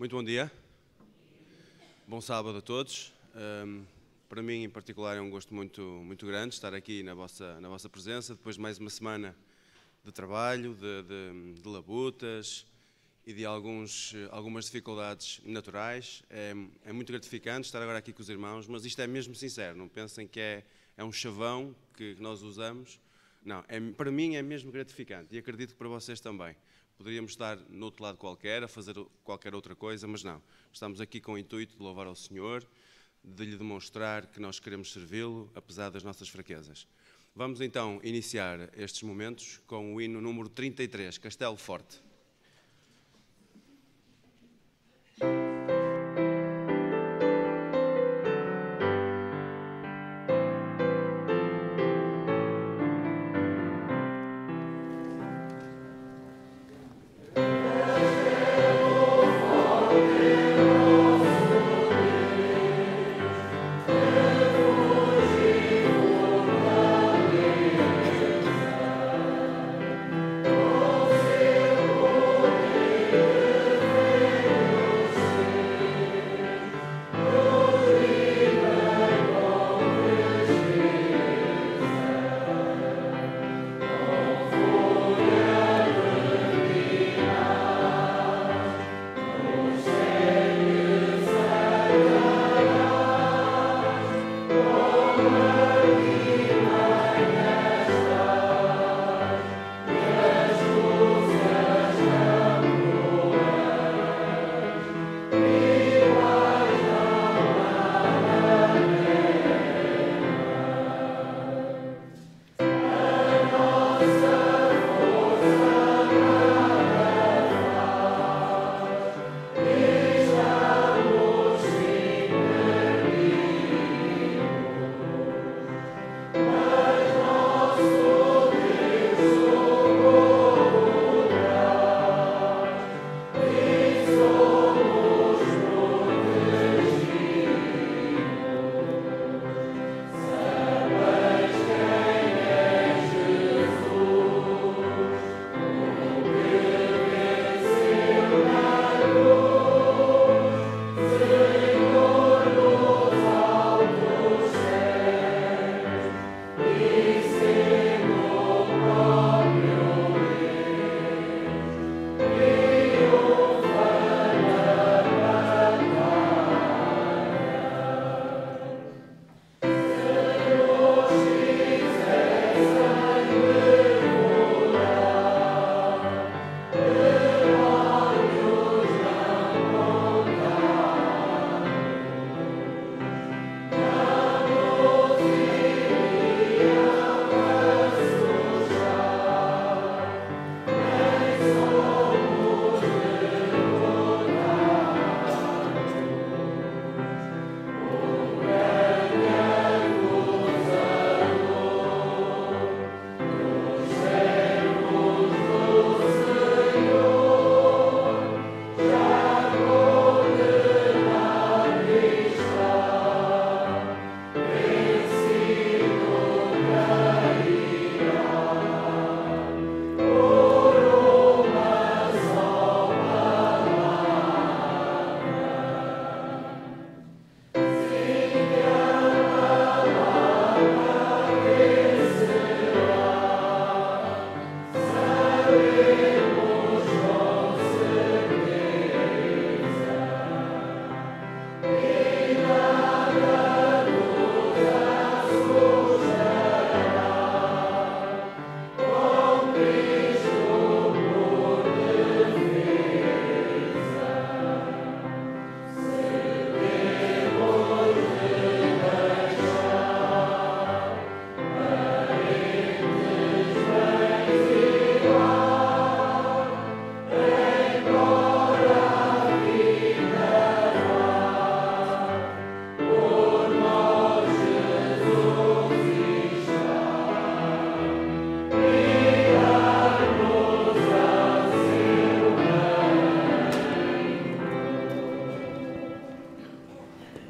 Muito bom dia. Bom sábado a todos. Para mim, em particular, é um gosto muito grande estar aqui na vossa presença, depois de mais uma semana de trabalho, de labutas e de algumas dificuldades naturais. É muito gratificante estar agora aqui com os irmãos, mas isto é mesmo sincero, não pensem que é um chavão que nós usamos. Não, para mim é mesmo gratificante e acredito que para vocês também. Poderíamos estar no outro lado qualquer, a fazer qualquer outra coisa, mas não. Estamos aqui com o intuito de louvar ao Senhor, de lhe demonstrar que nós queremos servi-lo, apesar das nossas fraquezas. Vamos então iniciar estes momentos com o hino número 33, Castelo Forte.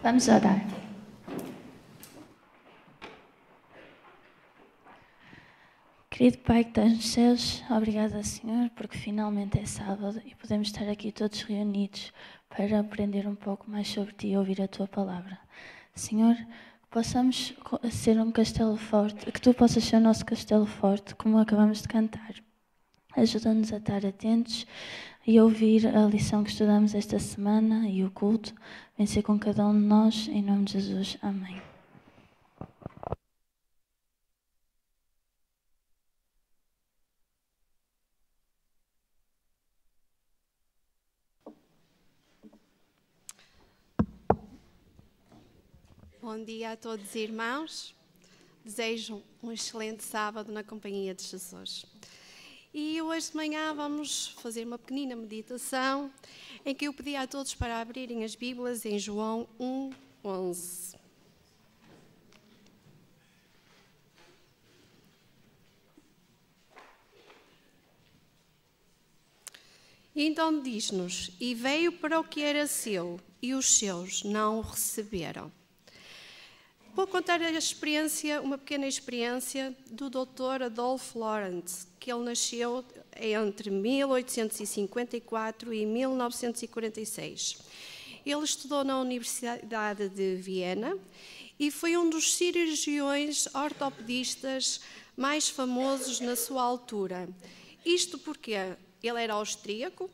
Vamos orar. Querido Pai que estás nos céus, obrigada, Senhor, porque finalmente é sábado e podemos estar aqui todos reunidos para aprender um pouco mais sobre Ti e ouvir a Tua palavra. Senhor, que possamos ser um castelo forte, que Tu possas ser o nosso castelo forte, como acabamos de cantar. Ajuda-nos a estar atentos e ouvir a lição que estudamos esta semana e o culto. Vem ser com cada um de nós, em nome de Jesus. Amém. Bom dia a todos os irmãos. Desejo um excelente sábado na companhia de Jesus. E hoje de manhã vamos fazer uma pequenina meditação em que eu pedi a todos para abrirem as Bíblias em João 1:11. E então diz-nos: e veio para o que era seu, e os seus não o receberam. Vou contar uma pequena experiência do Dr. Adolphe Laurent, que ele nasceu entre 1854 e 1946. Ele estudou na Universidade de Viena e foi um dos cirurgiões ortopedistas mais famosos na sua altura. Isto porque ele era austríaco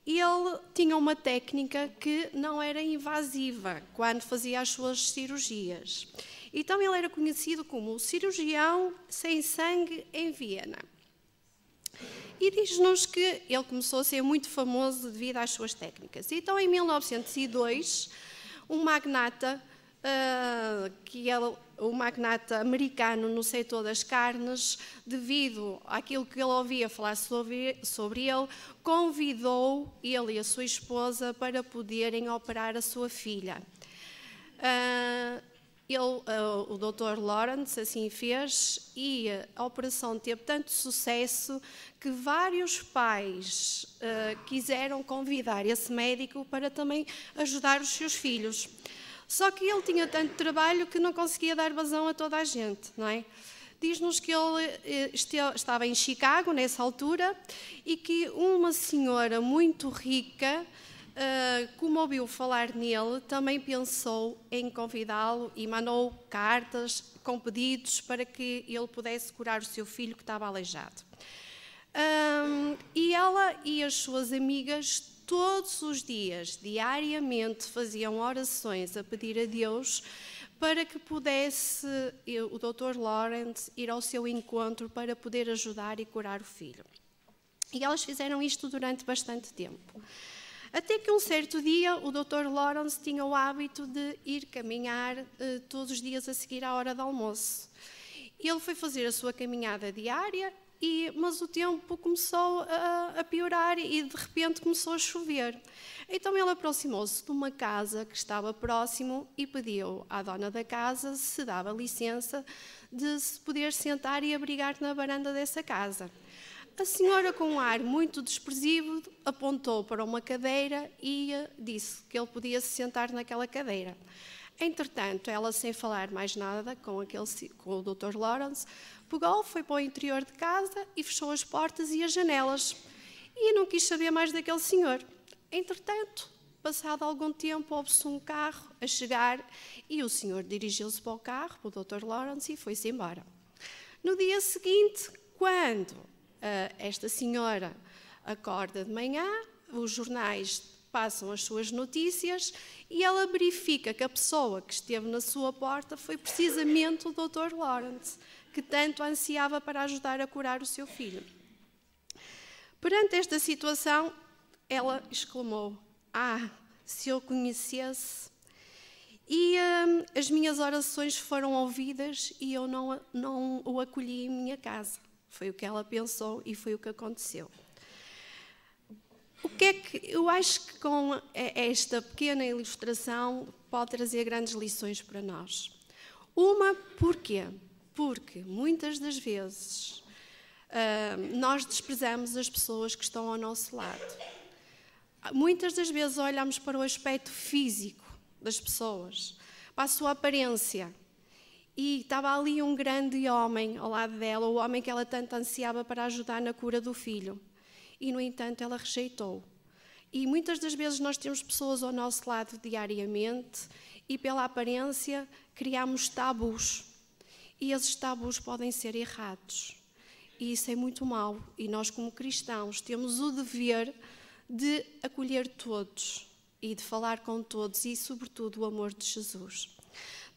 e ele tinha uma técnica que não era invasiva quando fazia as suas cirurgias. Então ele era conhecido como o cirurgião sem sangue em Viena. E diz-nos que ele começou a ser muito famoso devido às suas técnicas. Então em 1902, um magnata, o magnata americano no setor das carnes, devido àquilo que ele ouvia falar sobre ele, convidou ele e a sua esposa para poderem operar a sua filha. O Dr. Lawrence assim fez e a operação teve tanto sucesso que vários pais quiseram convidar esse médico para também ajudar os seus filhos. Só que ele tinha tanto trabalho que não conseguia dar vazão a toda a gente, não é? Diz-nos que ele estava em Chicago nessa altura e que uma senhora muito rica, como ouviu falar nele, também pensou em convidá-lo e mandou cartas com pedidos para que ele pudesse curar o seu filho que estava aleijado. E ela e as suas amigas todos os dias, diariamente, faziam orações a pedir a Deus para que pudesse o Dr. Lawrence ir ao seu encontro para poder ajudar e curar o filho. E elas fizeram isto durante bastante tempo. Até que um certo dia o Dr. Lawrence tinha o hábito de ir caminhar todos os dias a seguir à hora do almoço. Ele foi fazer a sua caminhada diária, mas o tempo começou a piorar e de repente começou a chover. Então ele aproximou-se de uma casa que estava próximo e pediu à dona da casa se dava licença de se poder sentar e abrigar na varanda dessa casa. A senhora, com um ar muito desprezível, apontou para uma cadeira e disse que ele podia se sentar naquela cadeira. Entretanto, ela, sem falar mais nada com o Dr. Lawrence, pegou, foi para o interior de casa e fechou as portas e as janelas. E não quis saber mais daquele senhor. Entretanto, passado algum tempo, houve-se um carro a chegar e o senhor dirigiu-se para o carro, para o Dr. Lawrence, e foi-se embora. No dia seguinte, quando esta senhora acorda de manhã, os jornais passam as suas notícias e ela verifica que a pessoa que esteve na sua porta foi precisamente o Dr. Lawrence, que tanto ansiava para ajudar a curar o seu filho. Perante esta situação, ela exclamou: se eu conhecesse! E as minhas orações foram ouvidas e eu não o acolhi em minha casa. Foi o que ela pensou e foi o que aconteceu. O que é que eu acho que com esta pequena ilustração pode trazer grandes lições para nós? Uma, porquê? Porque muitas das vezes nós desprezamos as pessoas que estão ao nosso lado. Muitas das vezes olhamos para o aspecto físico das pessoas, para a sua aparência, E estava ali um grande homem ao lado dela, o homem que ela tanto ansiava para ajudar na cura do filho. E, no entanto, ela rejeitou. E muitas das vezes nós temos pessoas ao nosso lado diariamente e, pela aparência, criamos tabus. E esses tabus podem ser errados. E isso é muito mau. E nós, como cristãos, temos o dever de acolher todos e de falar com todos e, sobretudo, o amor de Jesus.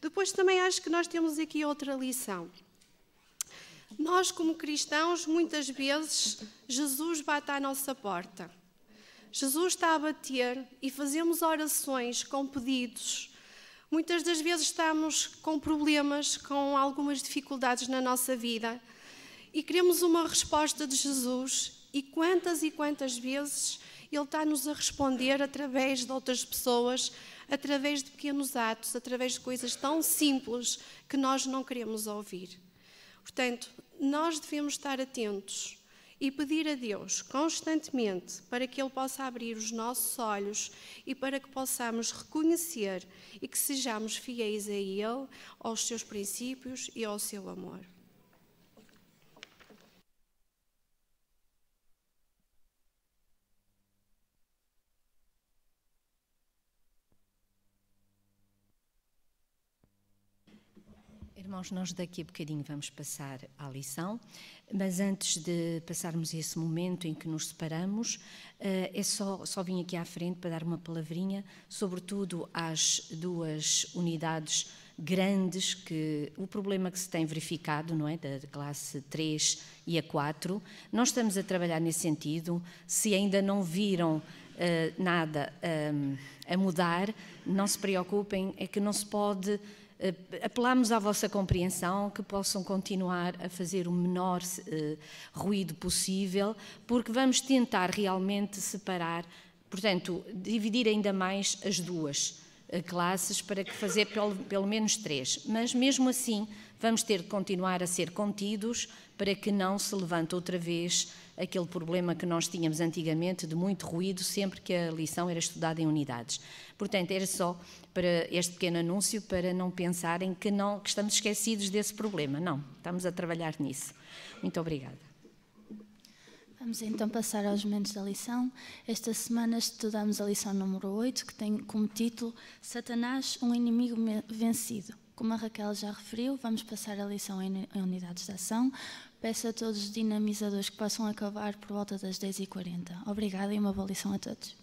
Depois também acho que nós temos aqui outra lição. Nós, como cristãos, muitas vezes, Jesus bate à nossa porta. Jesus está a bater e fazemos orações com pedidos. Muitas das vezes estamos com problemas, com algumas dificuldades na nossa vida e queremos uma resposta de Jesus. E quantas vezes Ele está-nos a responder através de outras pessoas, através de pequenos atos, através de coisas tão simples que nós não queremos ouvir. Portanto, nós devemos estar atentos e pedir a Deus constantemente para que Ele possa abrir os nossos olhos e para que possamos reconhecer e que sejamos fiéis a Ele, aos seus princípios e ao seu amor. Irmãos, nós daqui a bocadinho vamos passar à lição, mas antes de passarmos esse momento em que nos separamos, só vim aqui à frente para dar uma palavrinha, sobretudo às duas unidades grandes, que o problema que se tem verificado, não é, da classe 3 e a 4, nós estamos a trabalhar nesse sentido. Se ainda não viram nada a mudar, não se preocupem, é que não se pode... Apelamos à vossa compreensão, que possam continuar a fazer o menor ruído possível, porque vamos tentar realmente separar, portanto, dividir ainda mais as duas classes para que fazer pelo menos 3. Mas mesmo assim vamos ter de continuar a ser contidos para que não se levante outra vez aquele problema que nós tínhamos antigamente de muito ruído sempre que a lição era estudada em unidades. Portanto, era só para este pequeno anúncio, para não pensarem que estamos esquecidos desse problema. Não, estamos a trabalhar nisso. Muito obrigada. Vamos então passar aos momentos da lição. Esta semana estudamos a lição número 8, que tem como título Satanás, um inimigo vencido. Como a Raquel já referiu, vamos passar a lição em unidades de ação. Peço a todos os dinamizadores que possam acabar por volta das 10h40. Obrigada e uma boa lição a todos.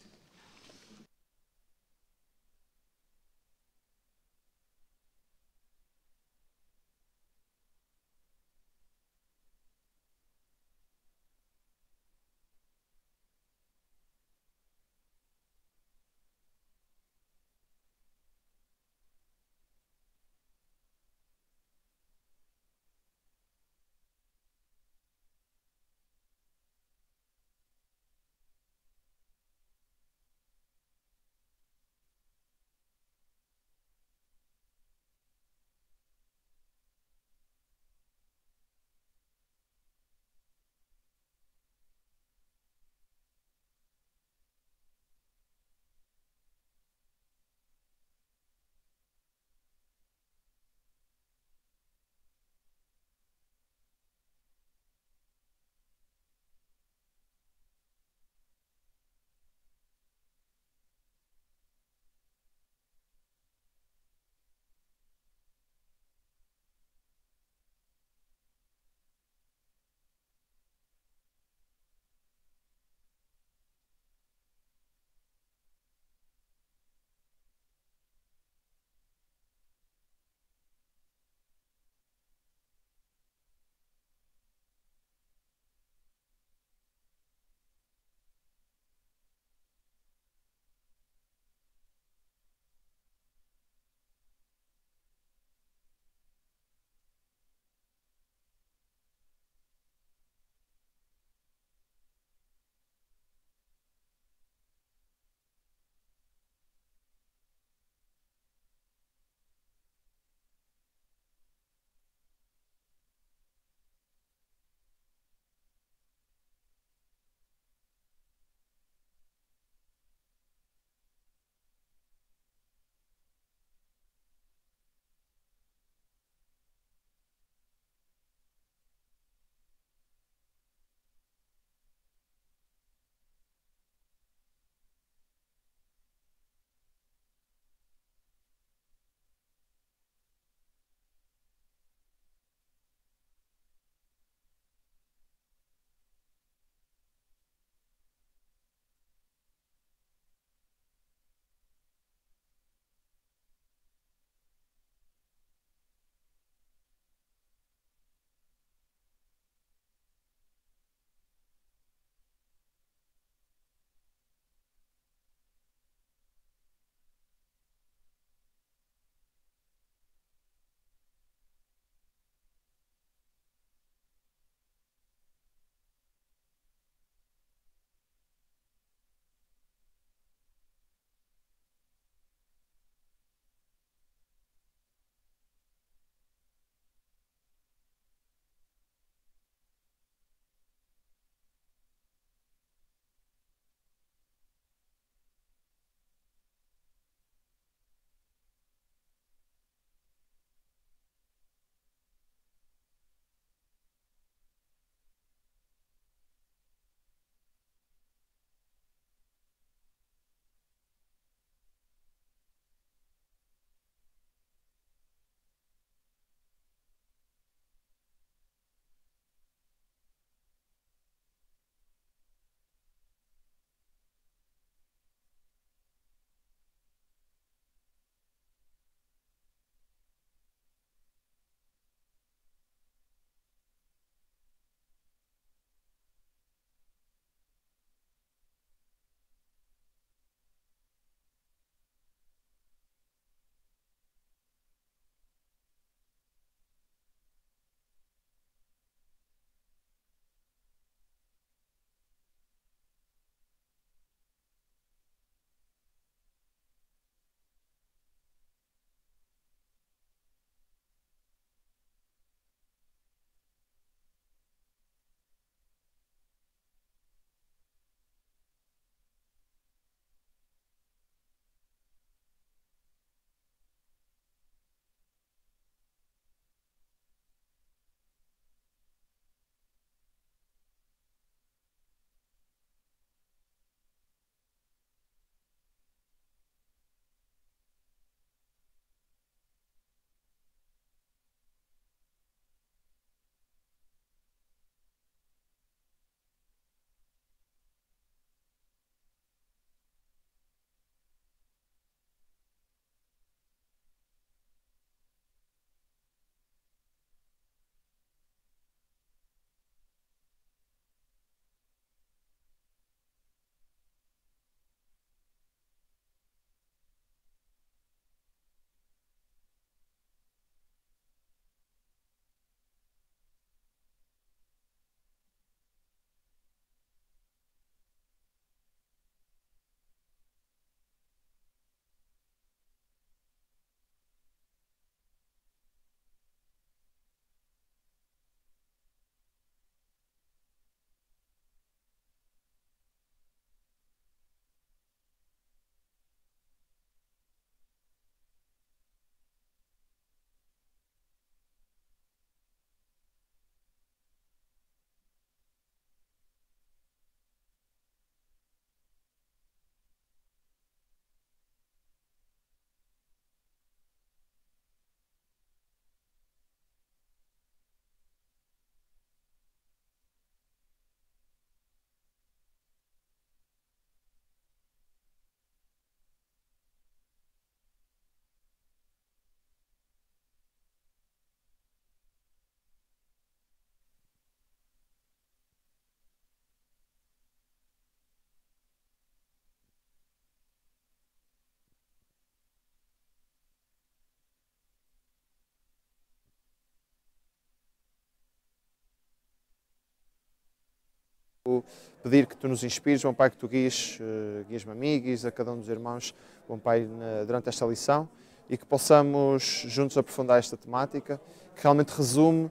quero pedir que tu nos inspires, bom Pai, que tu guies-me a mim, guies a cada um dos irmãos, bom Pai, durante esta lição, e que possamos juntos aprofundar esta temática, que realmente resume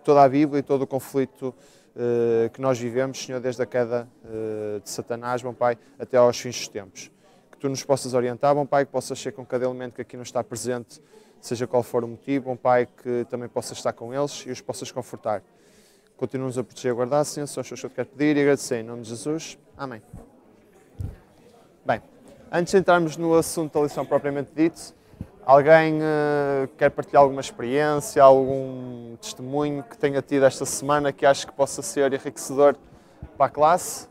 toda a Bíblia e todo o conflito que nós vivemos, Senhor, desde a queda de Satanás, bom Pai, até aos fins dos tempos. Que tu nos possas orientar, bom Pai, que possas ser com cada elemento que aqui não está presente, seja qual for o motivo, bom Pai, que também possas estar com eles e os possas confortar. Continua-nos a proteger e a guardar, Senhor, são as coisas que eu te quero pedir e agradecer em nome de Jesus. Amém. Bem, antes de entrarmos no assunto da lição propriamente dito, alguém quer partilhar alguma experiência, algum testemunho que tenha tido esta semana que acho que possa ser enriquecedor para a classe?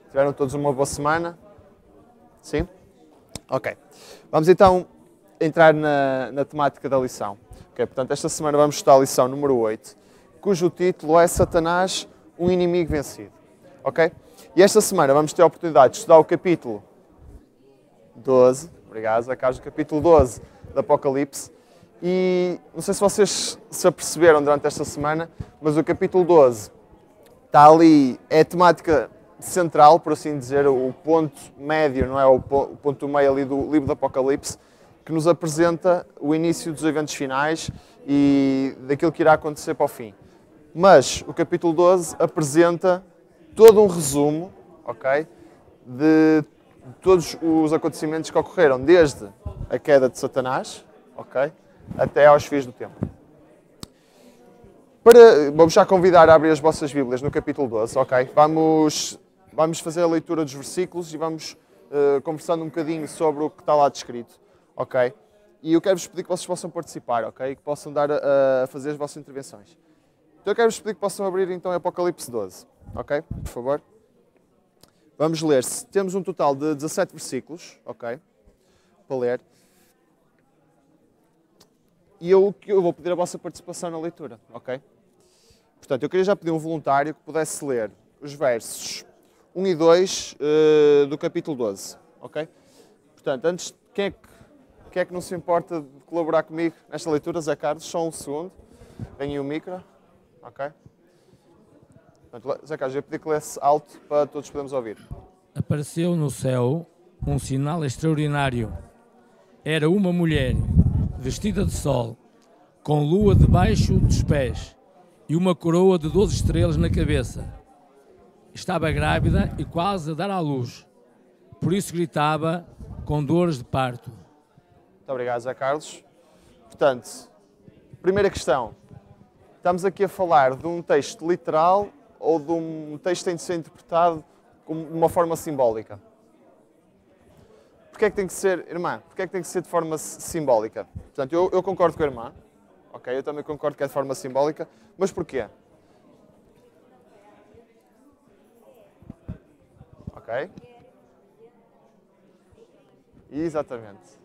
Tiveram todos uma boa semana? Sim? Ok. Vamos então entrar na temática da lição. Okay, portanto, esta semana vamos estudar a lição número 8, cujo título é Satanás, um inimigo vencido. Ok? E esta semana vamos ter a oportunidade de estudar o capítulo 12, obrigado, Zé Carlos, o capítulo 12 do Apocalipse. E não sei se vocês se aperceberam durante esta semana, mas o capítulo 12 está ali, é a temática central, por assim dizer, o ponto médio, não é? O ponto meio ali do livro do Apocalipse, que nos apresenta o início dos eventos finais e daquilo que irá acontecer para o fim. Mas o capítulo 12 apresenta todo um resumo, ok, de todos os acontecimentos que ocorreram desde a queda de Satanás, ok, até aos fins do tempo. Vamos já convidar a abrir as vossas Bíblias no capítulo 12, ok? Vamos fazer a leitura dos versículos e vamos conversando um bocadinho sobre o que está lá descrito. Ok? E eu quero-vos pedir que vocês possam participar, ok? Que possam dar a fazer as vossas intervenções. Então eu quero-vos pedir que possam abrir então Apocalipse 12, ok? Por favor. Vamos ler. Temos um total de 17 versículos, ok? Para ler. E eu vou pedir a vossa participação na leitura, ok? Portanto, eu queria já pedir um voluntário que pudesse ler os versos 1 e 2 do capítulo 12, ok? Portanto, antes, quem é que não se importa de colaborar comigo nesta leitura? Zé Carlos, só um segundo. Vem aí o micro. Ok? Portanto, Zé Carlos, eu pedi que lesse alto para todos podermos ouvir. Apareceu no céu um sinal extraordinário. Era uma mulher vestida de sol, com lua debaixo dos pés e uma coroa de 12 estrelas na cabeça. Estava grávida e quase a dar à luz. Por isso gritava com dores de parto. Muito obrigado, Zé Carlos. Portanto, primeira questão. Estamos aqui a falar de um texto literal ou de um texto que tem de ser interpretado de uma forma simbólica? Porquê é que tem que ser, irmã? Porquê é que tem que ser de forma simbólica? Portanto, eu concordo com a irmã. Ok, eu também concordo que é de forma simbólica. Mas porquê? Ok? Exatamente.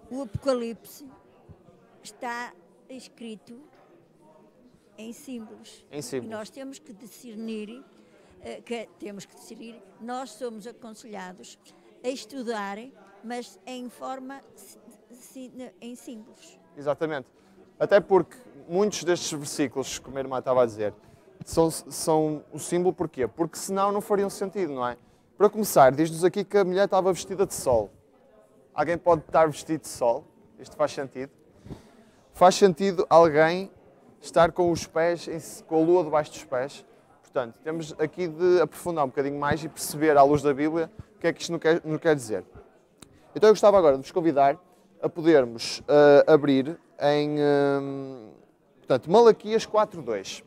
O Apocalipse está escrito em símbolos. Em símbolos. E nós temos que discernir, nós somos aconselhados a estudar, mas em forma, em símbolos. Exatamente. Até porque muitos destes versículos, como a irmã estava a dizer, são um símbolo porquê? Porque senão não fariam sentido, não é? Para começar, diz-nos aqui que a mulher estava vestida de sol. Alguém pode estar vestido de sol? Isto faz sentido? Faz sentido alguém estar com os pés, com a lua debaixo dos pés? Portanto, temos aqui de aprofundar um bocadinho mais e perceber, à luz da Bíblia, o que é que isto não quer dizer. Então eu gostava agora de vos convidar a podermos abrir em portanto, Malaquias 4.2.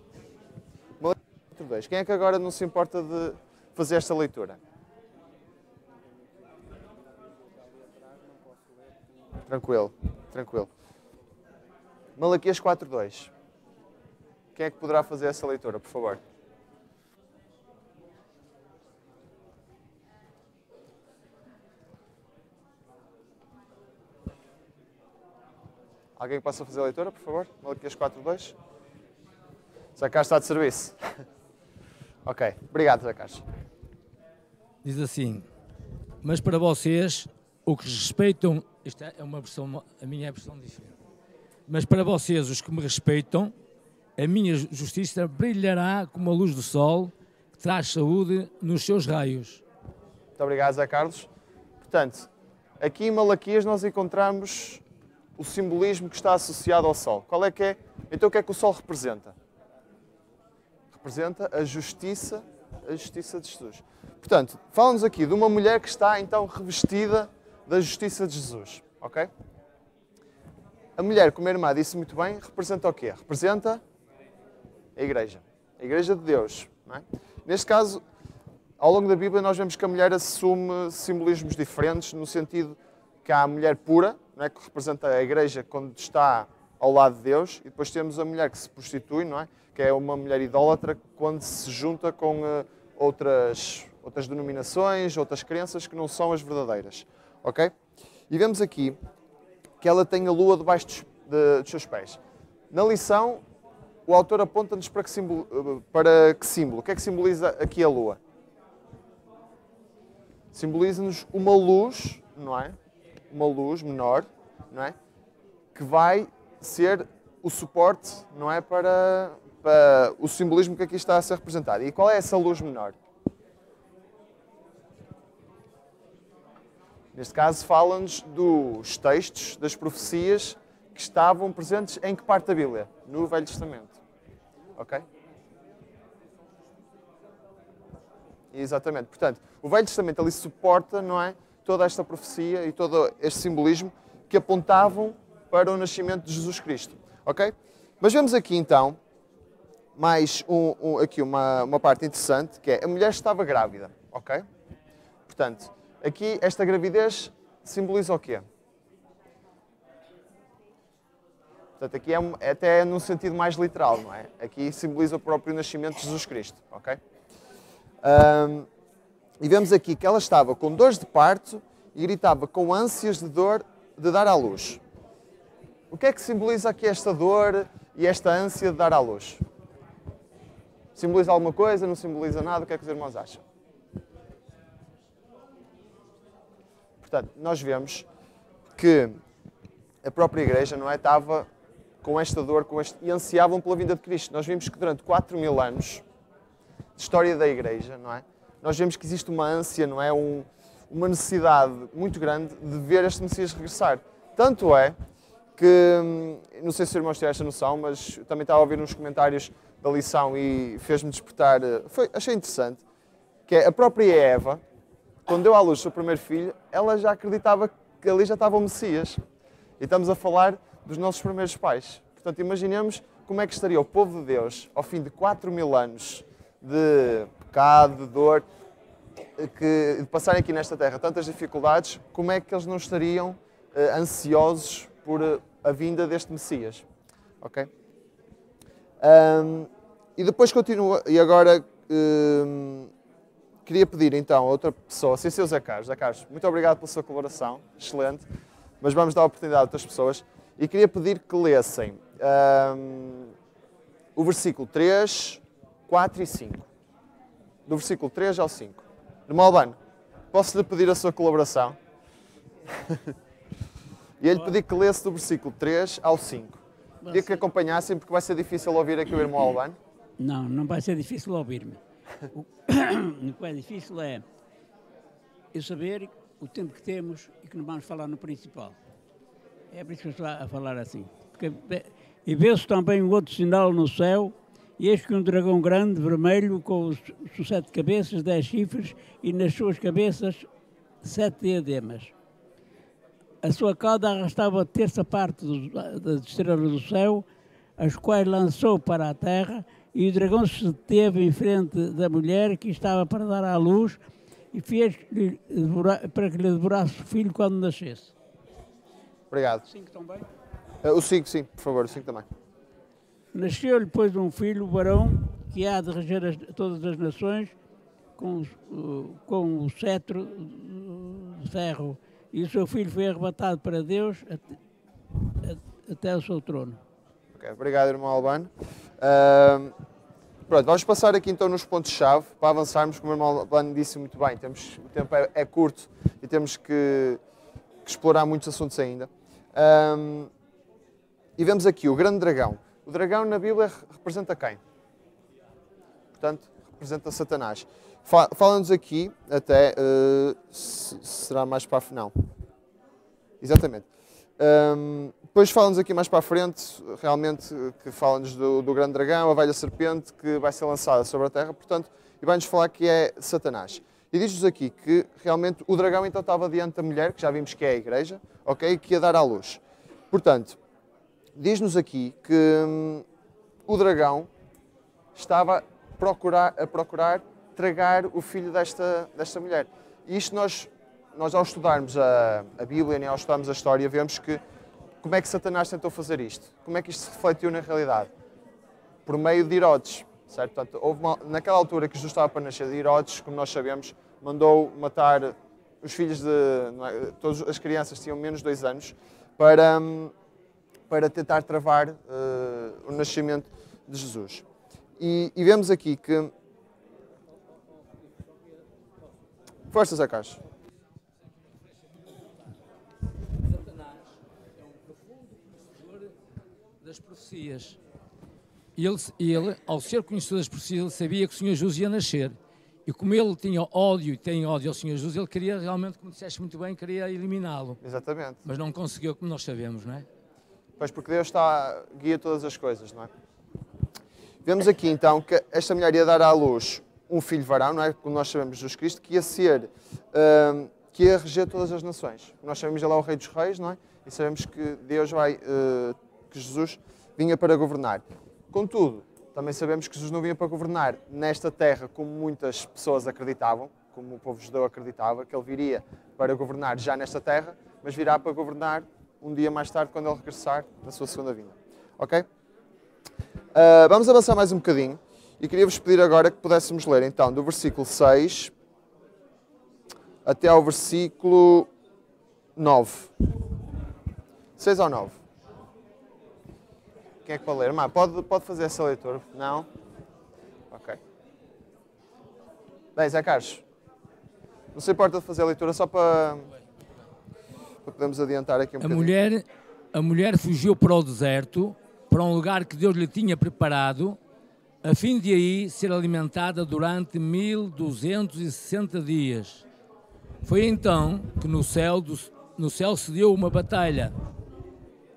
Malaquias 4.2. Quem é que agora não se importa de fazer esta leitura? Tranquilo, tranquilo. Malaquias 4.2. Quem é que poderá fazer essa leitura, por favor? Alguém que possa fazer a leitura, por favor? Malaquias 4.2. Zé Carlos está de serviço. Ok, obrigado, Zé Carlos. Diz assim: mas para vocês o que respeitam, esta é uma versão, a minha é a versão diferente, mas para vocês, os que me respeitam, a minha justiça brilhará como a luz do sol, que traz saúde nos seus raios. Muito obrigado, Zé Carlos. Portanto, aqui em Malaquias nós encontramos o simbolismo que está associado ao sol. Qual é que é? Então o que é que o sol representa? Representa a justiça de Jesus. Portanto, fala-nos aqui de uma mulher que está então revestida da justiça de Jesus, ok? A mulher, como a irmã disse muito bem, representa o quê? Representa a Igreja de Deus, não é? Neste caso, ao longo da Bíblia nós vemos que a mulher assume simbolismos diferentes, no sentido que há a mulher pura, não é? Que representa a Igreja quando está ao lado de Deus, e depois temos a mulher que se prostitui, não é? Que é uma mulher idólatra quando se junta com outras denominações, outras crenças que não são as verdadeiras, ok? E vemos aqui que ela tem a lua debaixo dos seus pés. Na lição, o autor aponta-nos para que símbolo? O que é que simboliza aqui a lua? Simboliza-nos uma luz, não é? Uma luz menor, não é? Que vai ser o suporte, não é? Para o simbolismo que aqui está a ser representado. E qual é essa luz menor? Neste caso, fala-nos dos textos, das profecias que estavam presentes em que parte da Bíblia? No Velho Testamento. Ok? Exatamente. Portanto, o Velho Testamento ali suporta, não é? Toda esta profecia e todo este simbolismo que apontavam para o nascimento de Jesus Cristo. Ok? Mas vemos aqui então mais aqui uma parte interessante, que é a mulher estava grávida. Ok? Portanto, aqui esta gravidez simboliza o quê? Portanto, aqui é até num sentido mais literal, não é? Aqui simboliza o próprio nascimento de Jesus Cristo. Ok? E vemos aqui que ela estava com dores de parto e gritava com ânsias de dor de dar à luz. O que é que simboliza aqui esta dor e esta ânsia de dar à luz? Simboliza alguma coisa? Não simboliza nada? O que é que os irmãos acham? Portanto, nós vemos que a própria Igreja, não é, estava com esta dor e ansiavam pela vinda de Cristo. Nós vimos que durante 4.000 anos de história da Igreja, não é? Nós vemos que existe uma ânsia, não é? Uma necessidade muito grande de ver este Messias regressar. Tanto é que, não sei se os irmãos têm esta noção, mas eu também estava a ouvir uns comentários da lição e fez-me despertar, achei interessante, que é a própria Eva, quando deu à luz o seu primeiro filho, ela já acreditava que ali já estava o Messias. E estamos a falar dos nossos primeiros pais. Portanto, imaginemos como é que estaria o povo de Deus ao fim de 4.000 anos de pecado, de dor, de passarem aqui nesta terra tantas dificuldades, como é que eles não estariam ansiosos por a vinda deste Messias? Ok? E depois continua, e agora queria pedir então a outra pessoa, sem ser o Zé Carlos. Zé Carlos, muito obrigado pela sua colaboração, excelente, mas vamos dar a oportunidade a outras pessoas. E queria pedir que lessem o versículo 3, 4 e 5. Do versículo 3 ao 5. Irmão Albano, posso-lhe pedir a sua colaboração? E ele pedi que lesse do versículo 3 ao 5. Queria que acompanhassem, porque vai ser difícil ouvir aqui o irmão Albano. Não, não vai ser difícil ouvir-me. O que é difícil é eu saber o tempo que temos e que não vamos falar no principal. É por isso que eu estou a falar assim. E vê-se também um outro sinal no céu, e eis que um dragão grande, vermelho, com os 7 cabeças, 10 chifres, e nas suas cabeças 7 diademas. A sua cauda arrastava a terça parte das estrelas do céu, as quais lançou para a terra, e o dragão se deteve em frente da mulher que estava para dar à luz, e fez para que lhe devorasse o filho quando nascesse. Obrigado. 5 também? O 5, sim, por favor, o 5 também. Nasceu-lhe, pois, um filho, varão, que há de reger todas as nações com o cetro de ferro. E o seu filho foi arrebatado para Deus até o seu trono. Ok, obrigado, irmão Albano. Pronto, vamos passar aqui então nos pontos-chave para avançarmos, como o irmão Albano disse muito bem. O tempo é curto e temos que explorar muitos assuntos ainda. E vemos aqui o grande dragão. O dragão na Bíblia representa quem? Portanto, representa Satanás. Fala-nos aqui, até, será mais para a frente, não. Exatamente. Depois fala-nos aqui mais para a frente, realmente, que fala-nos do grande dragão, a velha serpente, que vai ser lançada sobre a terra, portanto, e vai-nos falar que é Satanás. E diz-nos aqui que, realmente, o dragão então estava diante da mulher, que já vimos que é a igreja, ok, que ia dar à luz. Portanto, diz-nos aqui que o dragão estava a procurar tragar o filho desta mulher. E isto nós ao estudarmos a Bíblia e ao estudarmos a história, vemos que como é que Satanás tentou fazer isto? Como é que isto se refletiu na realidade? Por meio de Herodes, certo? Portanto, naquela altura que Jesus estava para nascer, Herodes, como nós sabemos, mandou matar os filhos todas as crianças que tinham menos de 2 anos para tentar travar o nascimento de Jesus. E vemos aqui que... Força, Zé Carlos. Satanás é um profundo conhecedor das profecias. Ele, ao ser conhecedor das profecias, ele sabia que o Senhor Jesus ia nascer. E como ele tinha ódio e tem ódio ao Senhor Jesus, ele queria realmente, como disseste muito bem, queria eliminá-lo. Exatamente. Mas não conseguiu, como nós sabemos, não é? Pois, porque Deus guia todas as coisas, não é? Vemos aqui, então, que esta mulher ia dar à luz um filho varão, não é? Como nós sabemos, Jesus Cristo, que ia reger todas as nações. Nós sabemos que ele é o Rei dos Reis, não é? E sabemos que que Jesus vinha para governar. Contudo, também sabemos que Jesus não vinha para governar nesta terra como muitas pessoas acreditavam, como o povo judeu acreditava, que ele viria para governar já nesta terra, mas virá para governar um dia mais tarde, quando ele regressar na sua segunda vinda. Ok? Vamos avançar mais um bocadinho e queria-vos pedir agora que pudéssemos ler, então, do versículo 6 até ao versículo 9. 6 ao 9. Quem é que pode ler? Pode fazer essa leitura? Não? Ok. Bem, Zé Carlos, não se importa de fazer a leitura só para podermos adiantar aqui um bocadinho. A mulher fugiu para o deserto, para um lugar que Deus lhe tinha preparado, a fim de aí ser alimentada durante 1260 dias. Foi então que no céu se deu uma batalha.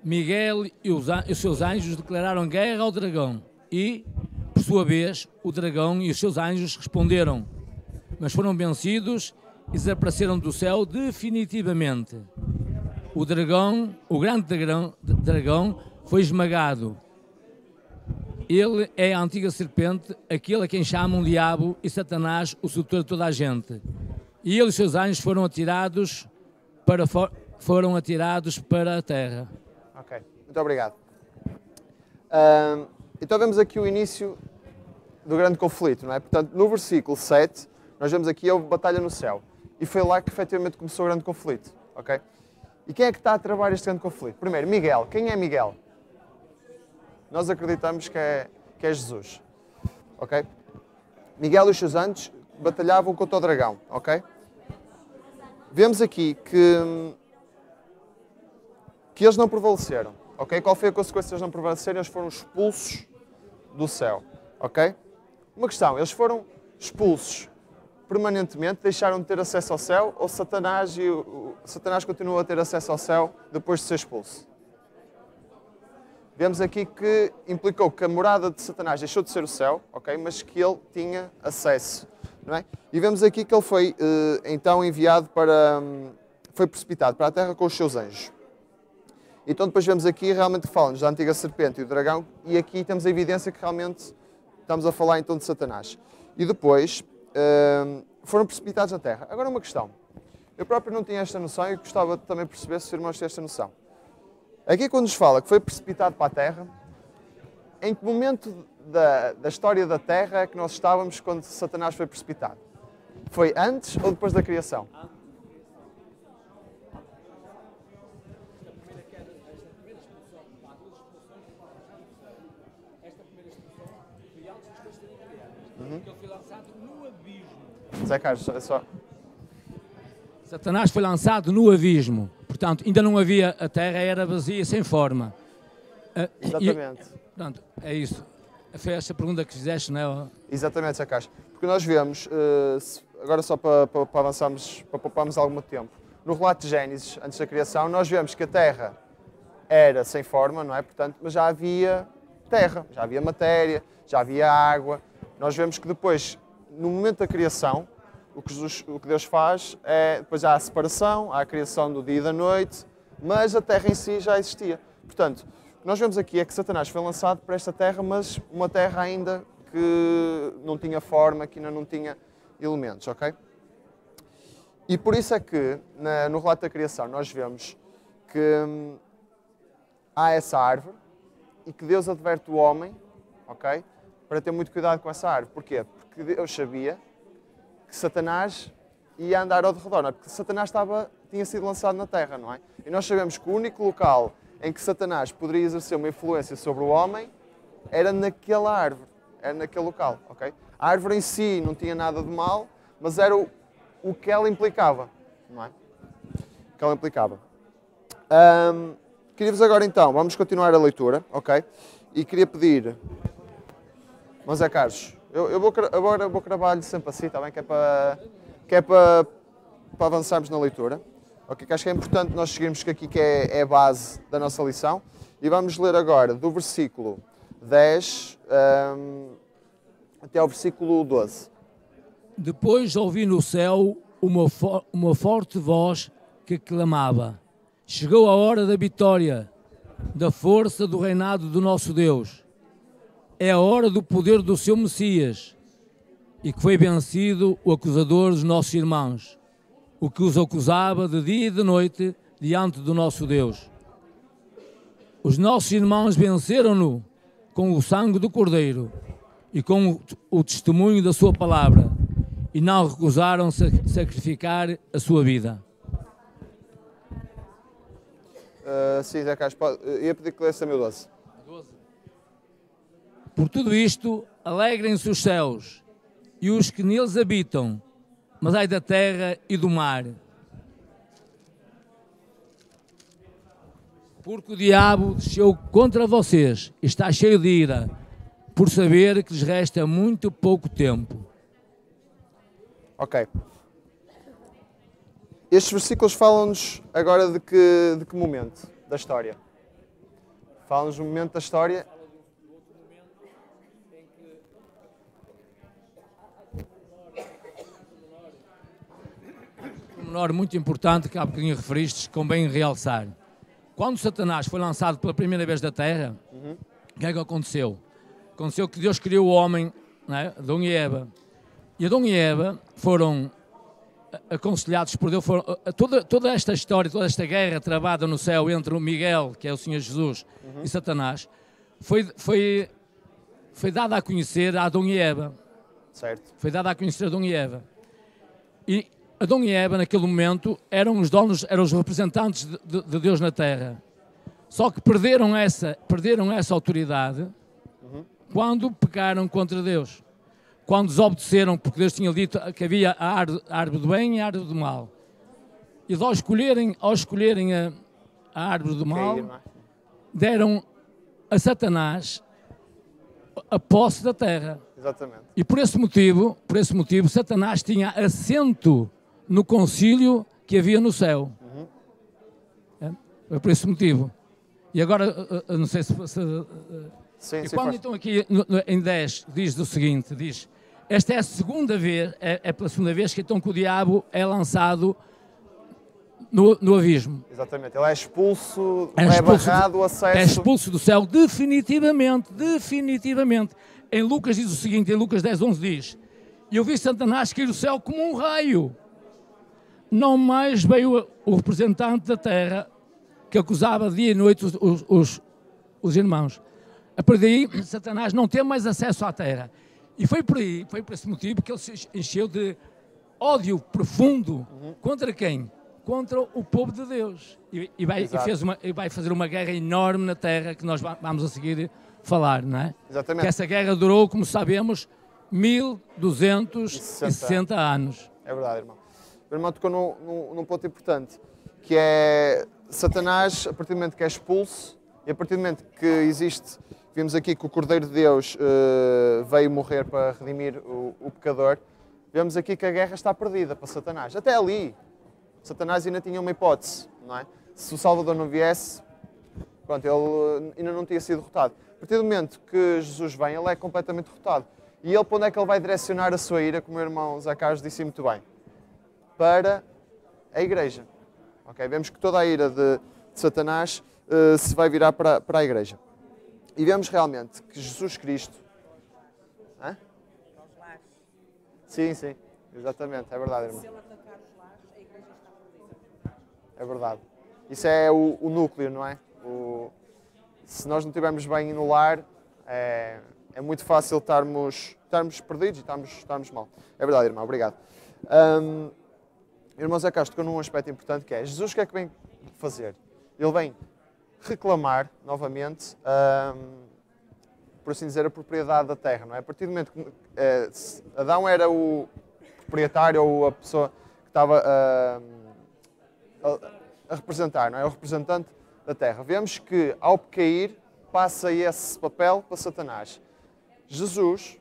Miguel e os seus anjos declararam guerra ao dragão e, por sua vez, o dragão e os seus anjos responderam, mas foram vencidos e desapareceram do céu definitivamente. O grande dragão, foi esmagado. Ele é a antiga serpente, aquele a quem chamam Diabo e Satanás, o sedutor de toda a gente. E ele e os seus anjos foram atirados para a terra. Ok, muito obrigado. Então vemos aqui o início do grande conflito, não é? Portanto, no versículo 7, nós vemos aqui houve batalha no céu. E foi lá que efetivamente começou o grande conflito, ok? E quem é que está a travar este grande conflito? Primeiro, Miguel. Quem é Miguel? Nós acreditamos que é Jesus, ok? Miguel e os seus anjos batalhavam contra o dragão, ok? Vemos aqui que eles não prevaleceram, ok? Qual foi a consequência de eles não prevalecerem? Eles foram expulsos do céu, ok? Uma questão, eles foram expulsos permanentemente, deixaram de ter acesso ao céu, ou Satanás continua a ter acesso ao céu depois de ser expulso? Vemos aqui que implicou que a morada de Satanás deixou de ser o céu, ok? Mas que ele tinha acesso, não é? E vemos aqui que ele foi então enviado foi precipitado para a terra com os seus anjos. Então depois vemos aqui realmente que fala-nos da antiga serpente e do dragão, e aqui temos a evidência que realmente estamos a falar então de Satanás. E depois foram precipitados na terra. Agora uma questão. Eu próprio não tinha esta noção e gostava de também perceber se os irmãos têm esta noção. Aqui quando nos fala que foi precipitado para a terra, em que momento da história da terra é que nós estávamos quando Satanás foi precipitado? Foi antes ou depois da criação? Ele foi lançado no abismo. Zé Carlos, é só... Satanás foi lançado no abismo. portanto, ainda não havia, a terra era vazia, sem forma. Exatamente. Portanto, é isso. Foi essa pergunta que fizeste, não é? Exatamente, Zé Castro. Porque nós vemos, agora só para avançarmos, para pouparmos algum tempo, no relato de Gênesis, antes da criação, nós vemos que a terra era sem forma, não é? Portanto, mas já havia terra, já havia matéria, já havia água. Nós vemos que depois, no momento da criação, o que Deus faz é, depois há a separação, há a criação do dia e da noite, mas a terra em si já existia. Portanto, o que nós vemos aqui é que Satanás foi lançado para esta terra, mas uma terra ainda que não tinha forma, que ainda não tinha elementos, ok? E por isso é que, no relato da criação, nós vemos que há essa árvore e que Deus adverte o homem, ok? Para ter muito cuidado com essa árvore. Porquê? Porque Deus sabia que Satanás ia andar ao redor, não é? Porque Satanás tinha sido lançado na terra, não é? E nós sabemos que o único local em que Satanás poderia exercer uma influência sobre o homem era naquela árvore, era naquele local, ok? A árvore em si não tinha nada de mal, mas era o que ela implicava, não é? O que ela implicava. Queria-vos agora então, vamos continuar a leitura, ok? E queria pedir, mas é Carlos, agora eu vou cravar-lhe sempre assim, está bem? Que é para avançarmos na leitura. Ok, que acho que é importante nós seguirmos que aqui que é a base da nossa lição. E vamos ler agora do versículo 10 até ao versículo 12. Depois ouvi no céu uma forte voz que clamava: chegou a hora da vitória, da força do reinado do nosso Deus. É a hora do poder do seu Messias, e que foi vencido o acusador dos nossos irmãos, o que os acusava de dia e de noite diante do nosso Deus. Os nossos irmãos venceram-no com o sangue do Cordeiro e com o testemunho da sua palavra, e não recusaram sacrificar a sua vida. Sim, Zé Carlos, ia pedir que lesse a 12. Por tudo isto, alegrem-se os céus e os que neles habitam, mas ai da terra e do mar. Porque o diabo desceu contra vocês e está cheio de ira, por saber que lhes resta muito pouco tempo. Ok. Estes versículos falam-nos agora de que momento da história? Falam-nos do momento da história menor muito importante que há bocadinho referiste, convém realçar. Quando Satanás foi lançado pela primeira vez da Terra, o que é que aconteceu? Aconteceu que Deus criou o homem, não é? Adão e Eva. E Adão e Eva foram aconselhados por Deus. Toda esta história, toda esta guerra travada no céu entre o Miguel, que é o Senhor Jesus, e Satanás, foi dada a conhecer a Adão e Eva. Certo. Foi dada a conhecer a Adão e Eva. E Adão e Eva, naquele momento, eram os donos, eram os representantes de Deus na Terra. Só que perderam essa autoridade quando pecaram contra Deus. Quando desobedeceram, porque Deus tinha dito que havia a árvore do bem e a árvore do mal. E ao escolherem a árvore do mal, deram a Satanás a posse da terra. Exatamente. E por esse motivo, Satanás tinha assento no concílio que havia no céu. É por esse motivo. E agora, não sei se... Sim, e quando então aqui em 10 diz o seguinte, diz, esta é a segunda vez, é pela segunda vez que então que o diabo é lançado no abismo. Exatamente, ele é expulso, é barrado o acesso... É expulso do céu definitivamente. Em Lucas diz o seguinte, em Lucas 10, 11 diz, e eu vi Satanás cair do céu como um raio. Não mais veio o representante da terra que acusava dia e noite os irmãos. A partir daí, Satanás não tem mais acesso à terra. E foi por esse motivo que ele se encheu de ódio profundo. Contra quem? Contra o povo de Deus. E vai fazer uma guerra enorme na terra que nós vamos a seguir falar, não é? Exatamente. Que essa guerra durou, como sabemos, 1260 anos. É verdade, irmão. O irmão tocou num ponto importante, que é Satanás, a partir do momento que é expulso, e a partir do momento que existe, vimos aqui que o Cordeiro de Deus veio morrer para redimir o pecador, vemos aqui que a guerra está perdida para Satanás. Até ali, Satanás ainda tinha uma hipótese, não é? Se o Salvador não viesse, pronto, ele ainda não tinha sido derrotado. A partir do momento que Jesus vem, ele é completamente derrotado. E ele, para onde é que ele vai direcionar a sua ira, como o meu irmão Zé Carlos disse muito bem? Para a igreja. Okay? Vemos que toda a ira de Satanás se vai virar para a igreja. E vemos realmente que Jesus Cristo... Hã? Sim, sim, exatamente, é verdade, irmão. Se ele atacar os lares, a igreja está perdida. É verdade. Isso é o núcleo, não é? Se nós não estivermos bem no lar, é muito fácil estarmos perdidos e estarmos mal. É verdade, irmão, obrigado. Irmão Zé Castro, tocou num aspecto importante que é, Jesus o que é que vem fazer? Ele vem reclamar, novamente, por assim dizer, a propriedade da terra, não é? A partir do momento que Adão era o proprietário ou a pessoa que estava a representar, não é? O representante da terra. Vemos que, ao cair, passa esse papel para Satanás. Jesus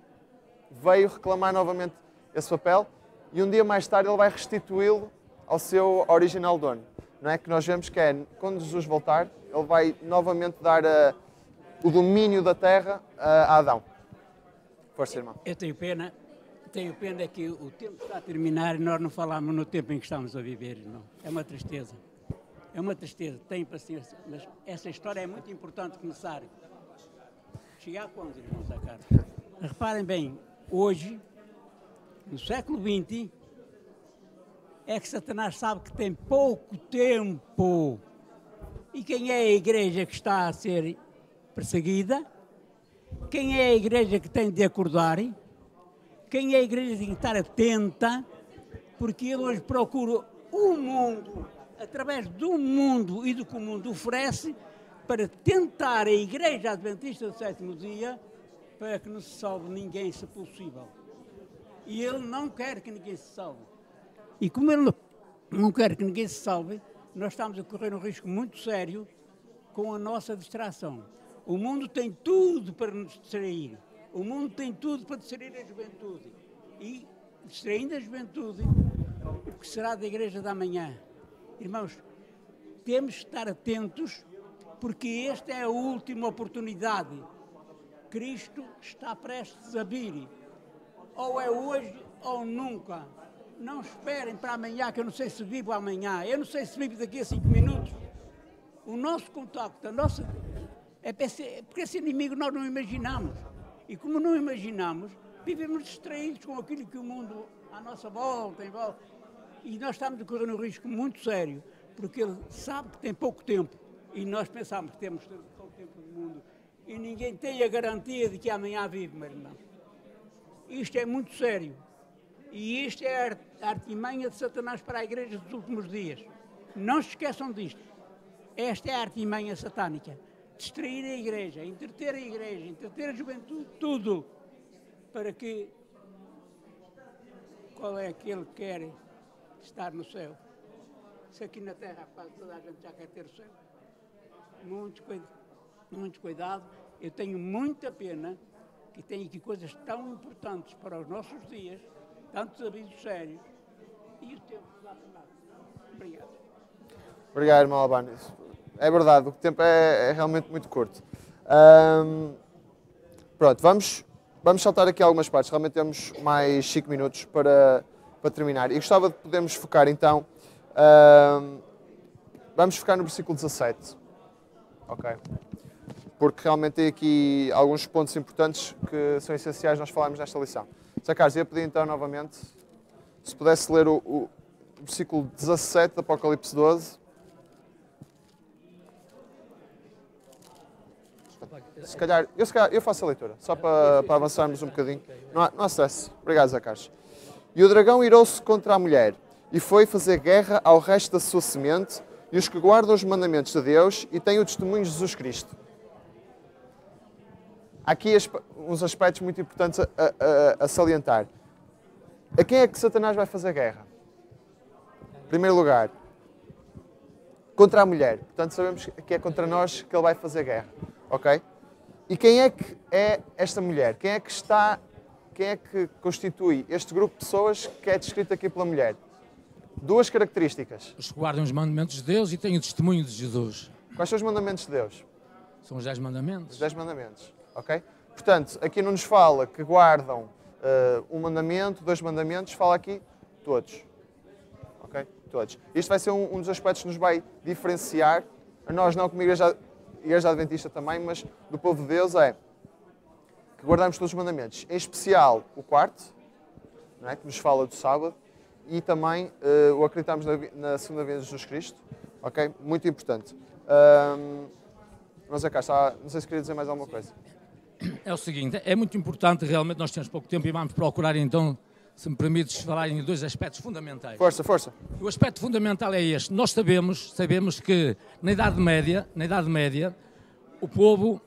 veio reclamar novamente esse papel e um dia mais tarde ele vai restituí-lo ao seu original dono. Não é? Que nós vemos que quando Jesus voltar, ele vai novamente dar o domínio da terra a Adão. Força, irmão. Eu tenho pena que o tempo está a terminar e nós não falamos no tempo em que estamos a viver, irmão. É uma tristeza. É uma tristeza, tenho paciência, mas essa história é muito importante começar. Chegar a quando, irmãos, a cara? Reparem bem, hoje, no século XX, é que Satanás sabe que tem pouco tempo. E quem é a igreja que está a ser perseguida? Quem é a igreja que tem de acordar? Quem é a igreja que tem de estar atenta? Porque ele hoje procura o mundo, através do mundo e do que o mundo oferece, para tentar a Igreja Adventista do Sétimo Dia para que não se salve ninguém, se possível. E ele não quer que ninguém se salve. E como ele não quer que ninguém se salve, nós estamos a correr um risco muito sério com a nossa distração. O mundo tem tudo para nos distrair. O mundo tem tudo para distrair a juventude. E, distraindo a juventude, o que será da Igreja da manhã? Irmãos, temos que estar atentos, porque esta é a última oportunidade. Cristo está prestes a vir. Ou é hoje ou nunca. Não esperem para amanhã, que eu não sei se vivo amanhã. Eu não sei se vivo daqui a 5 minutos. O nosso contacto, porque esse inimigo nós não imaginamos. E como não imaginamos, vivemos distraídos com aquilo que o mundo à nossa volta, em volta. E nós estamos a correr um risco muito sério, porque ele sabe que tem pouco tempo. E nós pensamos que temos pouco tempo no mundo. E ninguém tem a garantia de que amanhã vive, meu irmão. Isto é muito sério. E isto é a artimanha de Satanás para a igreja dos últimos dias. Não se esqueçam disto. Esta é a artimanha satânica. Distrair a igreja, entreter a juventude, tudo. Para que... Qual é aquele que quer estar no céu? Se aqui na terra quase toda a gente já quer ter o céu. Muito cuidado. Eu tenho muita pena que tenho aqui coisas tão importantes para os nossos dias, tantos avisos sérios, e o tempo está tomado. Obrigado. Obrigado, irmão Albano. É verdade, o tempo é realmente muito curto. Pronto, vamos saltar aqui algumas partes. Realmente temos mais 5 minutos para terminar. E gostava de podermos focar então. Vamos focar no versículo 17. Ok. Porque realmente tem aqui alguns pontos importantes que são essenciais nós falarmos nesta lição. Zé Carlos, eu ia pedir então novamente, se pudesse ler o versículo 17 do Apocalipse 12. Se calhar eu faço a leitura, só para avançarmos um bocadinho. Não há stress. Obrigado, Zé Carlos. E o dragão irou-se contra a mulher e foi fazer guerra ao resto da sua semente e os que guardam os mandamentos de Deus e têm o testemunho de Jesus Cristo. Há aqui uns aspectos muito importantes a salientar. A quem é que Satanás vai fazer guerra? Em primeiro lugar, contra a mulher. Portanto, sabemos que é contra nós que ele vai fazer guerra. Ok? E quem é que é esta mulher? Quem é que constitui este grupo de pessoas que é descrito aqui pela mulher? Duas características. Os que guardam os mandamentos de Deus e têm o testemunho de Jesus. Quais são os mandamentos de Deus? São os 10 mandamentos. Os 10 mandamentos. Ok? Portanto, aqui não nos fala que guardam um mandamento, 2 mandamentos, fala aqui todos. Ok? Todos. Isto vai ser um dos aspectos que nos vai diferenciar, a nós não como Igreja Adventista também, mas do povo de Deus é que guardamos todos os mandamentos. Em especial o quarto, não é? Que nos fala do sábado, e também o acreditamos na segunda vinda de Jesus Cristo. Ok? Muito importante. Não sei se queria dizer mais alguma coisa. É o seguinte, é muito importante, realmente nós temos pouco tempo e vamos procurar então, se me permites, falar em 2 aspectos fundamentais. Força, força. O aspecto fundamental é este. Nós sabemos que na Idade Média, o povo,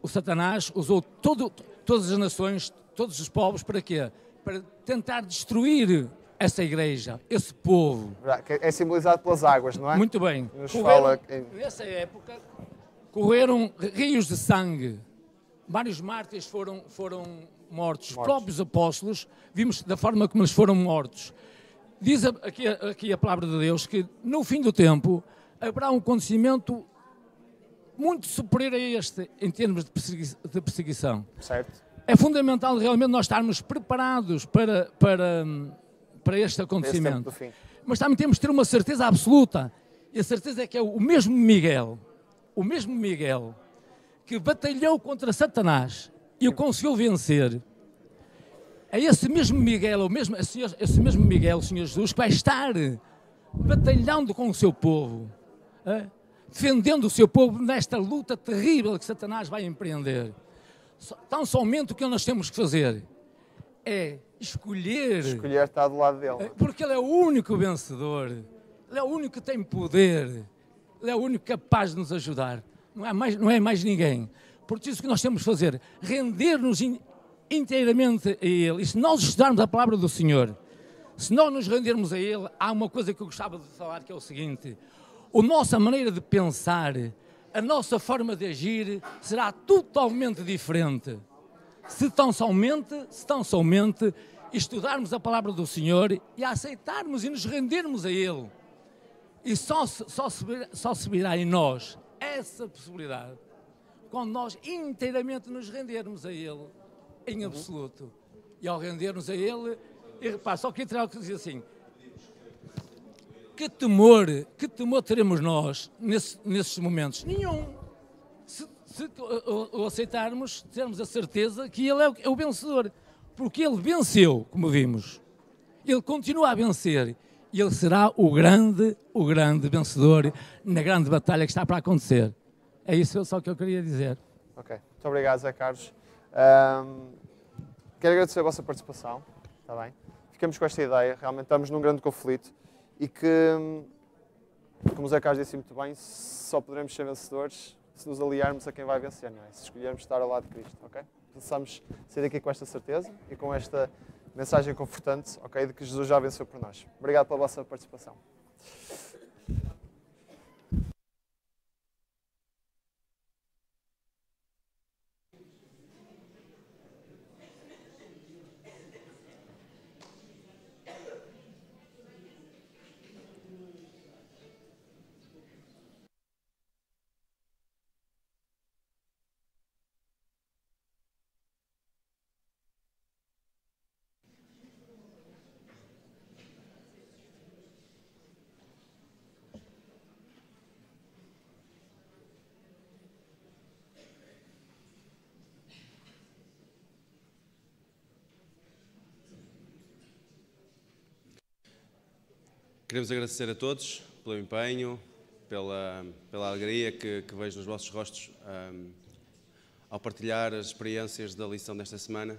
o Satanás, usou todas as nações, todos os povos, para quê? Para tentar destruir essa igreja, esse povo. É simbolizado pelas águas, não é? Muito bem. Nessa época, correram rios de sangue. Vários mártires foram mortos. Os próprios apóstolos, vimos da forma como eles foram mortos. Diz aqui a palavra de Deus que no fim do tempo haverá um acontecimento muito superior a este em termos de perseguição. Certo. É fundamental realmente nós estarmos preparados para este acontecimento. Esse tempo do fim. Mas também temos de ter uma certeza absoluta. E a certeza é que é o mesmo Miguel que batalhou contra Satanás e o conseguiu vencer. É esse mesmo Miguel, esse mesmo Miguel, o Senhor Jesus, que vai estar batalhando com o seu povo, defendendo o seu povo nesta luta terrível que Satanás vai empreender. Tão somente o que nós temos que fazer é escolher estar do lado dele. Porque ele é o único vencedor, ele é o único que tem poder, ele é o único capaz de nos ajudar. Não é mais ninguém. Por isso que nós temos que fazer, render-nos inteiramente a Ele. E se nós estudarmos a palavra do Senhor, se nós nos rendermos a Ele, há uma coisa que eu gostava de falar, que é o seguinte: a nossa maneira de pensar, a nossa forma de agir será totalmente diferente. Se tão somente estudarmos a palavra do Senhor e aceitarmos e nos rendermos a Ele. E só se virá em nós essa possibilidade quando nós inteiramente nos rendermos a Ele, em absoluto. E ao rendermos a Ele, e repare, só queria tirar o que diz assim: que temor teremos nós nesses momentos? Nenhum. Se o aceitarmos, termos a certeza que Ele é o vencedor. Porque Ele venceu, como vimos. Ele continua a vencer. E Ele será o grande vencedor na grande batalha que está para acontecer. É isso só que eu queria dizer. Ok. Muito obrigado, Zé Carlos. Quero agradecer a vossa participação. Está bem? Ficamos com esta ideia. Realmente estamos num grande conflito. E que, como o Zé Carlos disse muito bem, só poderemos ser vencedores se nos aliarmos a quem vai vencer, não é? Se escolhermos estar ao lado de Cristo, ok? Precisamos sair daqui com esta certeza e com esta mensagem confortante, ok? De que Jesus já venceu por nós. Obrigado pela vossa participação. Queremos agradecer a todos pelo empenho, pela alegria que vejo nos vossos rostos ao partilhar as experiências da lição desta semana.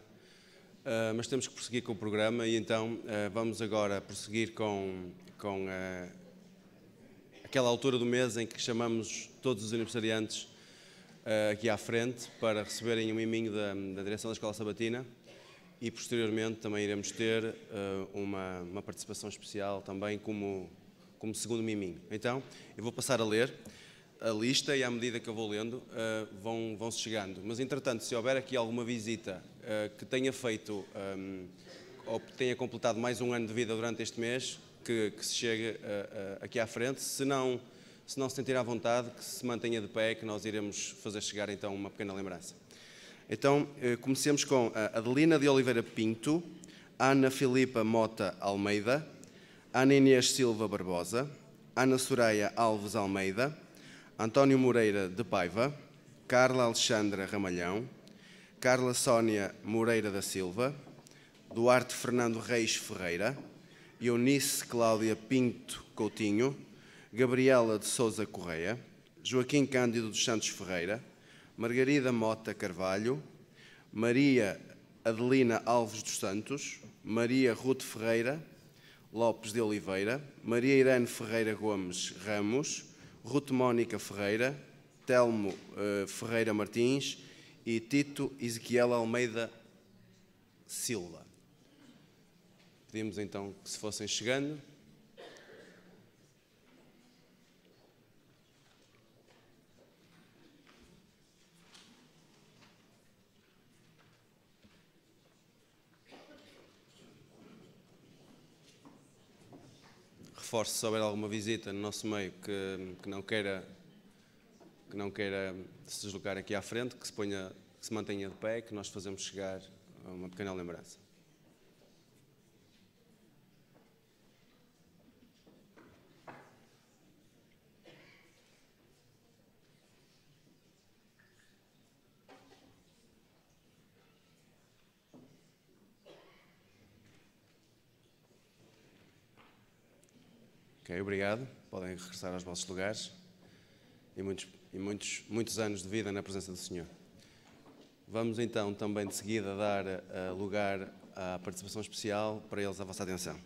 Mas temos que prosseguir com o programa e então vamos agora prosseguir com aquela altura do mês em que chamamos todos os aniversariantes aqui à frente para receberem um miminho da direção da Escola Sabatina. E posteriormente também iremos ter uma participação especial também como como segundo miminho. Então, eu vou passar a ler a lista e à medida que eu vou lendo, vão-se chegando. Mas, entretanto, se houver aqui alguma visita que tenha feito ou tenha completado mais um ano de vida durante este mês, que se chegue aqui à frente. Se não se sentir à vontade, que se mantenha de pé, que nós iremos fazer chegar então uma pequena lembrança. Então, comecemos com a Adelina de Oliveira Pinto, Ana Filipa Mota Almeida, Ana Inês Silva Barbosa, Ana Soraya Alves Almeida, António Moreira de Paiva, Carla Alexandra Ramalhão, Carla Sónia Moreira da Silva, Duarte Fernando Reis Ferreira, Eunice Cláudia Pinto Coutinho, Gabriela de Sousa Correia, Joaquim Cândido dos Santos Ferreira, Margarida Mota Carvalho, Maria Adelina Alves dos Santos, Maria Ruth Ferreira Lopes de Oliveira, Maria Irene Ferreira Gomes Ramos, Ruth Mónica Ferreira, Telmo Ferreira Martins e Tito Ezequiel Almeida Silva. Pedimos então que se fossem chegando. Reforço, se houver alguma visita no nosso meio que não queira se deslocar aqui à frente, que se mantenha de pé, que nós fazemos chegar uma pequena lembrança. Ok, obrigado. Podem regressar aos vossos lugares e muitos anos de vida na presença do Senhor. Vamos então também de seguida dar lugar à participação especial, para eles a vossa atenção.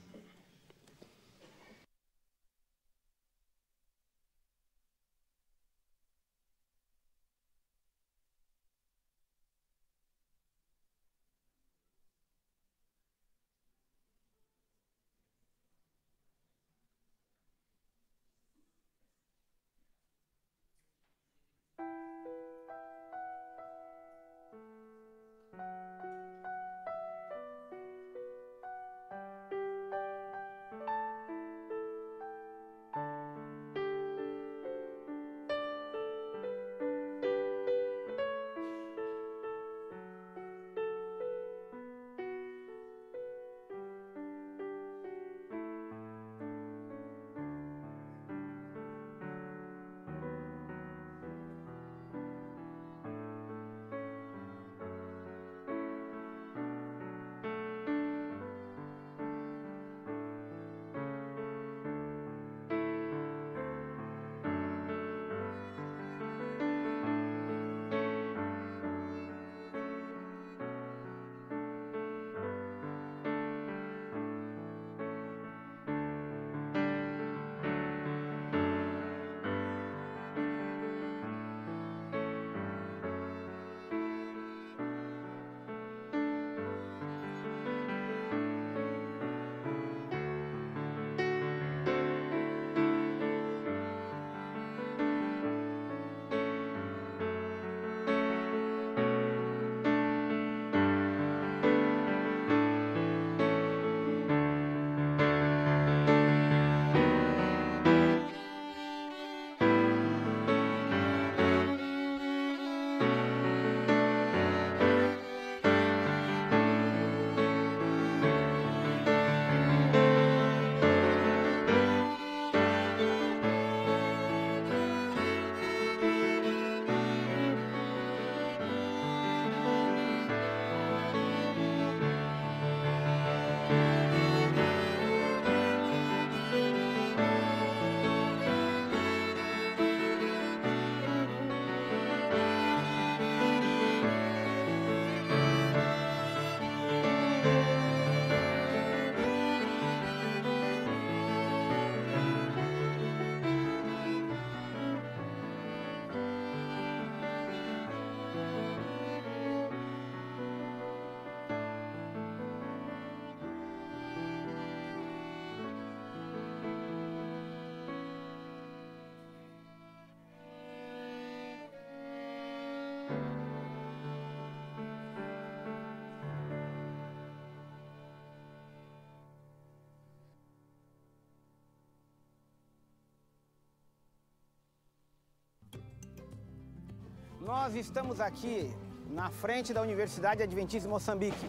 Nós estamos aqui na frente da Universidade Adventista de Moçambique.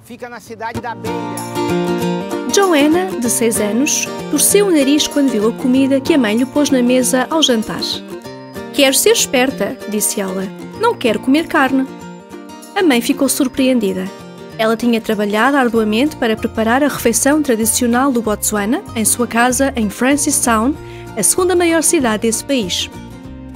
Fica na cidade da Beira. Joanna, de 6 anos, torceu o nariz quando viu a comida que a mãe lhe pôs na mesa ao jantar. Quero ser esperta, disse ela. Não quero comer carne. A mãe ficou surpreendida. Ela tinha trabalhado arduamente para preparar a refeição tradicional do Botsuana em sua casa em Francistown, a segunda maior cidade desse país.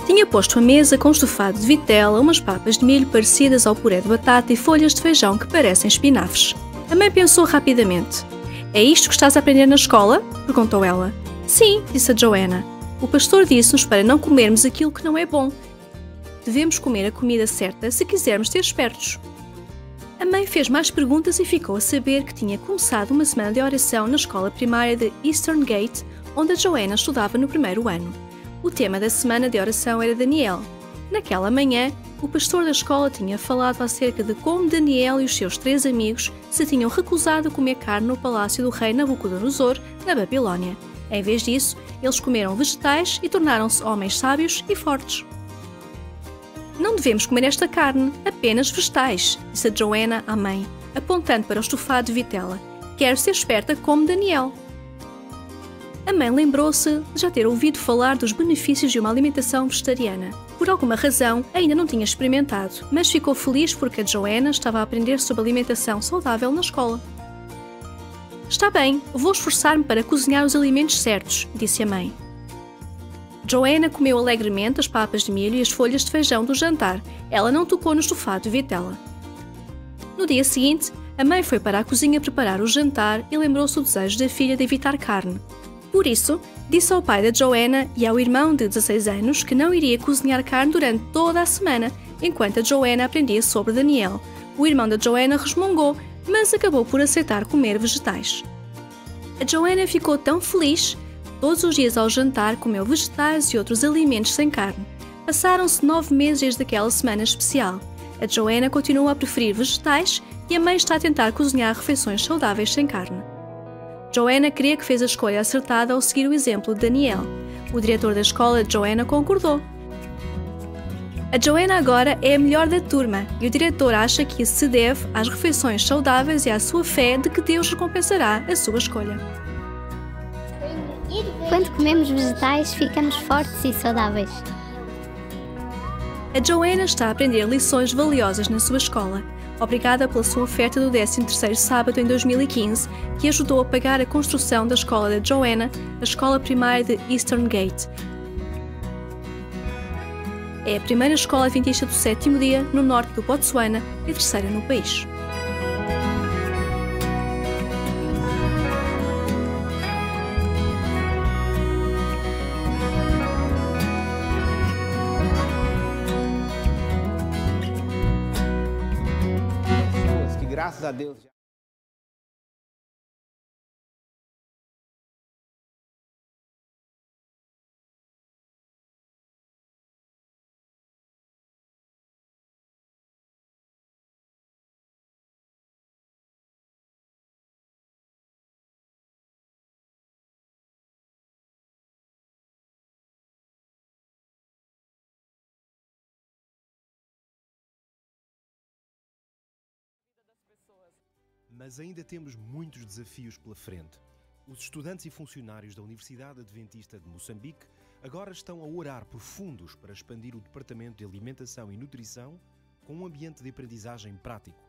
Tinha posto a mesa com estofado de vitela, umas papas de milho parecidas ao puré de batata e folhas de feijão que parecem espinafres. A mãe pensou rapidamente. É isto que estás a aprender na escola? Perguntou ela. Sim, disse a Joanna. O pastor disse-nos para não comermos aquilo que não é bom. Devemos comer a comida certa se quisermos ser espertos. A mãe fez mais perguntas e ficou a saber que tinha começado uma semana de oração na escola primária de Eastern Gate, onde a Joanna estudava no primeiro ano. O tema da semana de oração era Daniel. Naquela manhã, o pastor da escola tinha falado acerca de como Daniel e os seus 3 amigos se tinham recusado a comer carne no palácio do rei Nabucodonosor, na Babilónia. Em vez disso, eles comeram vegetais e tornaram-se homens sábios e fortes. Não devemos comer esta carne, apenas vegetais, disse a Joanna à mãe, apontando para o estofado de vitela. Quero ser esperta como Daniel. A mãe lembrou-se de já ter ouvido falar dos benefícios de uma alimentação vegetariana. Por alguma razão, ainda não tinha experimentado, mas ficou feliz porque a Joanna estava a aprender sobre alimentação saudável na escola. Está bem, vou esforçar-me para cozinhar os alimentos certos, disse a mãe. Joanna comeu alegremente as papas de milho e as folhas de feijão do jantar. Ela não tocou no estofado de vitela. No dia seguinte, a mãe foi para a cozinha preparar o jantar e lembrou-se do desejo da filha de evitar carne. Por isso, disse ao pai da Joanna e ao irmão de 16 anos que não iria cozinhar carne durante toda a semana, enquanto a Joanna aprendia sobre Daniel. O irmão da Joanna resmungou, mas acabou por aceitar comer vegetais. A Joanna ficou tão feliz. Todos os dias ao jantar comeu vegetais e outros alimentos sem carne. Passaram-se 9 meses desde aquela semana especial. A Joanna continua a preferir vegetais e a mãe está a tentar cozinhar refeições saudáveis sem carne. Joanna queria que fez a escolha acertada ao seguir o exemplo de Daniel. O diretor da escola, Joanna, concordou. A Joanna agora é a melhor da turma e o diretor acha que isso se deve às refeições saudáveis e à sua fé de que Deus recompensará a sua escolha. Quando comemos vegetais, ficamos fortes e saudáveis. A Joanna está a aprender lições valiosas na sua escola. Obrigada pela sua oferta do 13º sábado em 2015, que ajudou a pagar a construção da escola da Joanna, a escola primária de Eastern Gate. É a primeira escola adventista do 7º dia no norte do Botsuana e a terceira no país. Graças a Deus. Mas ainda temos muitos desafios pela frente. Os estudantes e funcionários da Universidade Adventista de Moçambique agora estão a orar por fundos para expandir o Departamento de Alimentação e Nutrição com um ambiente de aprendizagem prático.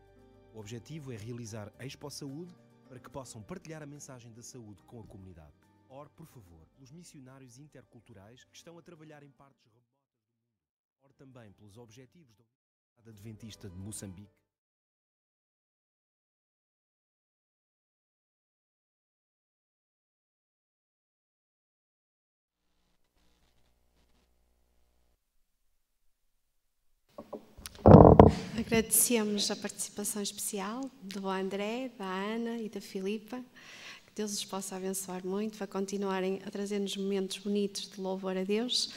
O objetivo é realizar Expo Saúde para que possam partilhar a mensagem da saúde com a comunidade. Ore, por favor, pelos missionários interculturais que estão a trabalhar em partes remotas do mundo. Ore também pelos objetivos da Universidade Adventista de Moçambique. Agradecemos a participação especial do André, da Ana e da Filipa. Que Deus os possa abençoar muito, para continuarem a trazer-nos momentos bonitos de louvor a Deus.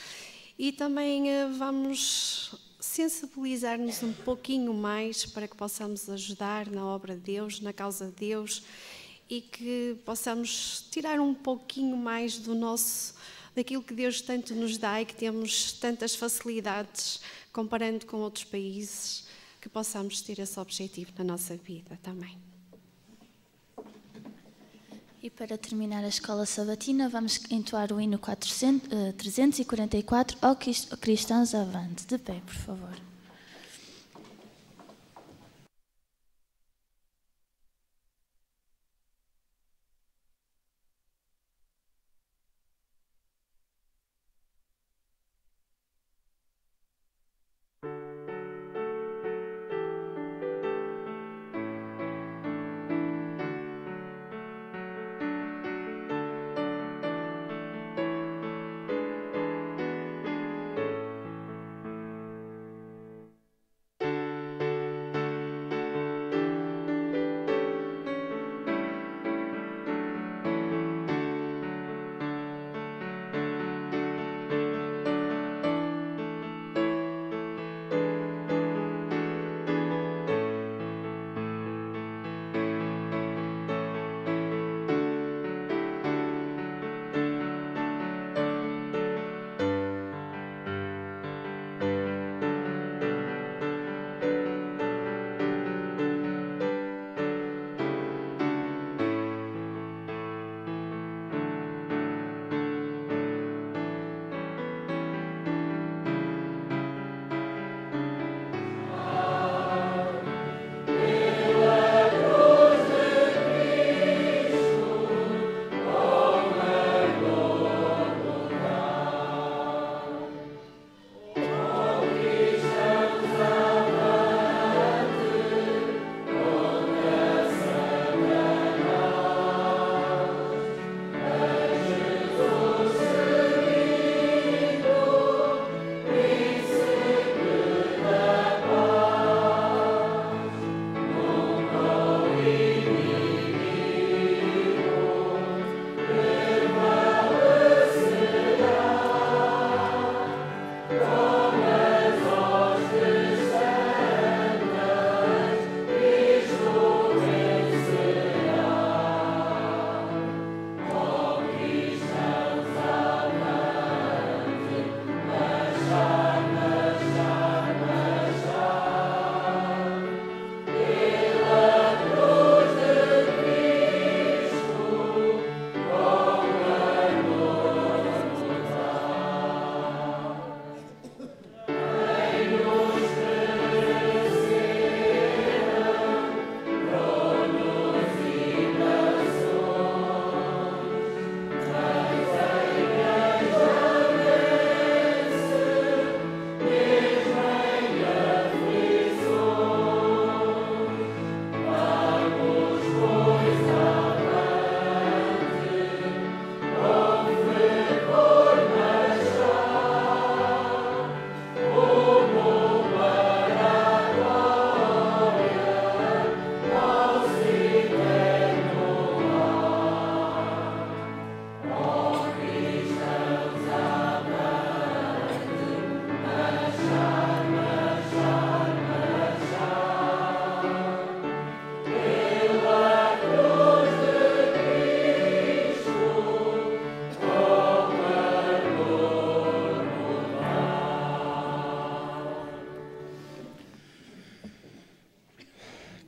E também vamos sensibilizar-nos um pouquinho mais para que possamos ajudar na obra de Deus, na causa de Deus, e que possamos tirar um pouquinho mais do nosso daquilo que Deus tanto nos dá e que temos tantas facilidades comparando com outros países, que possamos ter esse objetivo na nossa vida também. E para terminar a escola sabatina, vamos entoar o hino 344, Ó Cristãos Avante. De pé, por favor.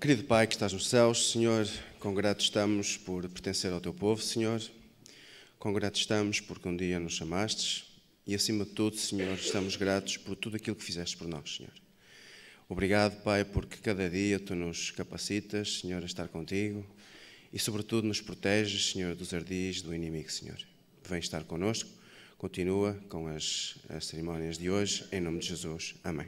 Querido Pai que estás nos céus, Senhor, quão gratos estamos por pertencer ao Teu povo, Senhor. Quão gratos estamos porque um dia nos chamastes e, acima de tudo, Senhor, estamos gratos por tudo aquilo que fizeste por nós, Senhor. Obrigado, Pai, porque cada dia Tu nos capacitas, Senhor, a estar contigo e, sobretudo, nos proteges, Senhor, dos ardis do inimigo, Senhor. Vem estar connosco, continua com as cerimónias de hoje, em nome de Jesus. Amém.